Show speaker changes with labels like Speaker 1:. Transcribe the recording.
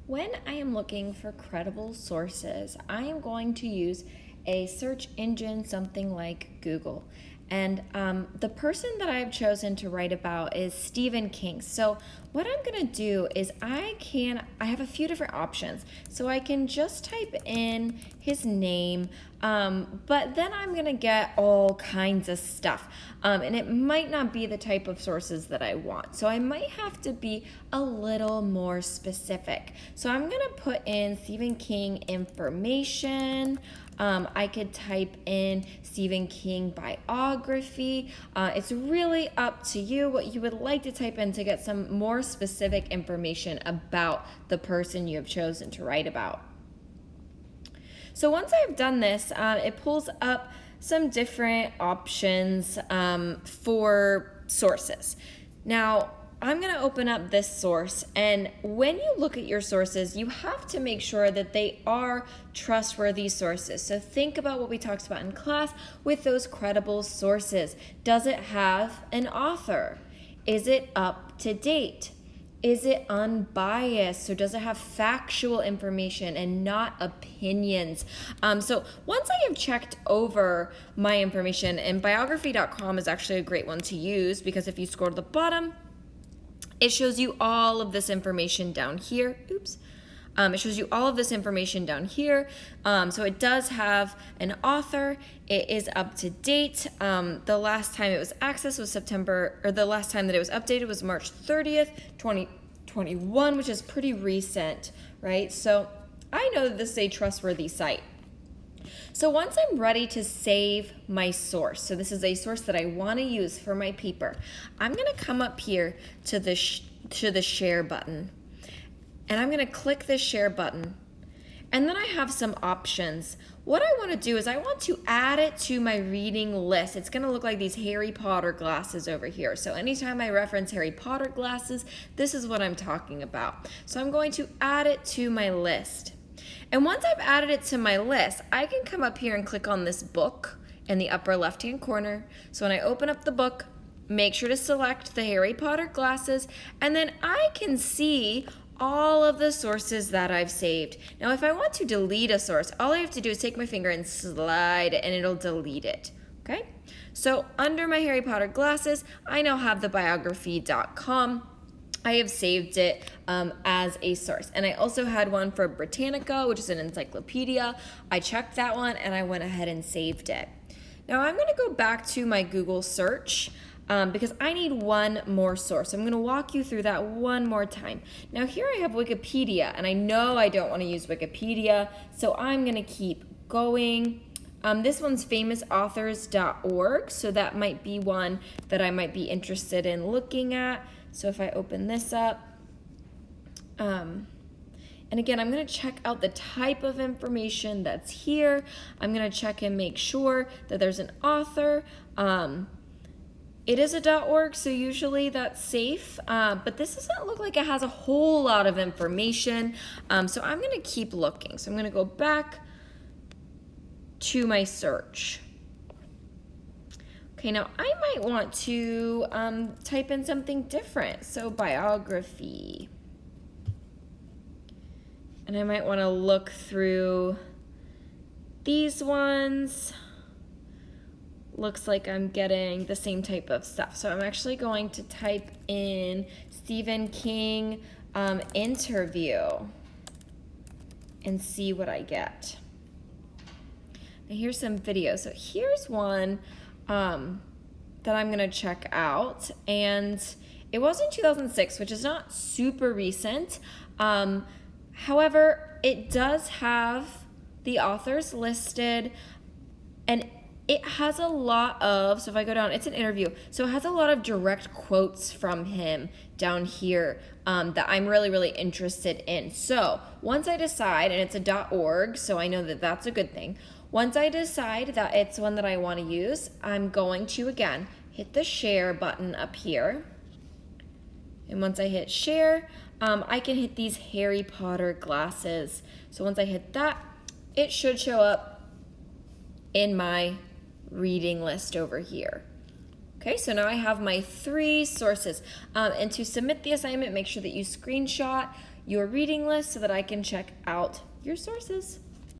Speaker 1: When I am looking for credible sources, I am going to use a search engine, something like Google. And the person that I've chosen to write about is Stephen King. So what I'm gonna do is I have a few different options. So I can just type in his name, but then I'm gonna get all kinds of stuff. And it might not be the type of sources that I want. So I might have to be a little more specific. So I'm gonna put in Stephen King information. I could type in Stephen King biography. It's really up to you what you would like to type in to get some more specific information about the person you have chosen to write about. So once I've done this, it pulls up some different options for sources. Now, I'm going to open up this source, and when you look at your sources, you have to make sure that they are trustworthy sources. So think about what we talked about in class with those credible sources. Does it have an author? Is it up to date? Is it unbiased? So does it have factual information and not opinions? So once I have checked over my information, and biography.com is actually a great one to use because if you scroll to the bottom, it shows you all of this information down here. Oops. It shows you all of this information down here. So it does have an author. It is up to date. The last time it was accessed was the last time that it was updated was March 30th, 2021, which is pretty recent, right? So I know that this is a trustworthy site. So once I'm ready to save my source, so this is a source that I want to use for my paper, I'm going to come up here to the share button, and I'm going to click the share button, and then I have some options. What I want to do is I want to add it to my reading list. It's going to look like these Harry Potter glasses over here. So anytime I reference Harry Potter glasses, this is what I'm talking about. So I'm going to add it to my list. And once I've added it to my list, I can come up here and click on this book in the upper left-hand corner. So when I open up the book, make sure to select the Harry Potter glasses, and then I can see all of the sources that I've saved. Now, if I want to delete a source, all I have to do is take my finger and slide it, and it'll delete it, okay? So under my Harry Potter glasses, I now have the biography.com. I have saved it as a source. And I also had one for Britannica, which is an encyclopedia. I checked that one and I went ahead and saved it. Now I'm going to go back to my Google search because I need one more source. I'm going to walk you through that one more time. Now here I have Wikipedia, and I know I don't want to use Wikipedia, so I'm going to keep going. This one's famousauthors.org, so that might be one that I might be interested in looking at. So if I open this up, and again, I'm going to check out the type of information that's here. I'm going to check and make sure that there's an author. It is a .org, so usually that's safe, but this doesn't look like it has a whole lot of information, so I'm going to keep looking. So I'm going to go back to my search. Okay, now I might want to type in something different. So biography. And I might want to look through these ones. Looks like I'm getting the same type of stuff. So I'm actually going to type in Stephen King interview and see what I get. Now here's some videos. So here's one that I'm gonna check out, and it was in 2006, which is not super recent. However, it does have the authors listed, and it has a lot of, so if I go down, it's an interview, so it has a lot of direct quotes from him down here that I'm really, really interested in. So once I decide, and it's a .org, so I know that that's a good thing. Once I decide that it's one that I want to use, I'm going to, again, hit the share button up here. And once I hit share, I can hit these Harry Potter glasses. So once I hit that, it should show up in my reading list over here. Okay, so now I have my 3 sources. And to submit the assignment, make sure that you screenshot your reading list so that I can check out your sources.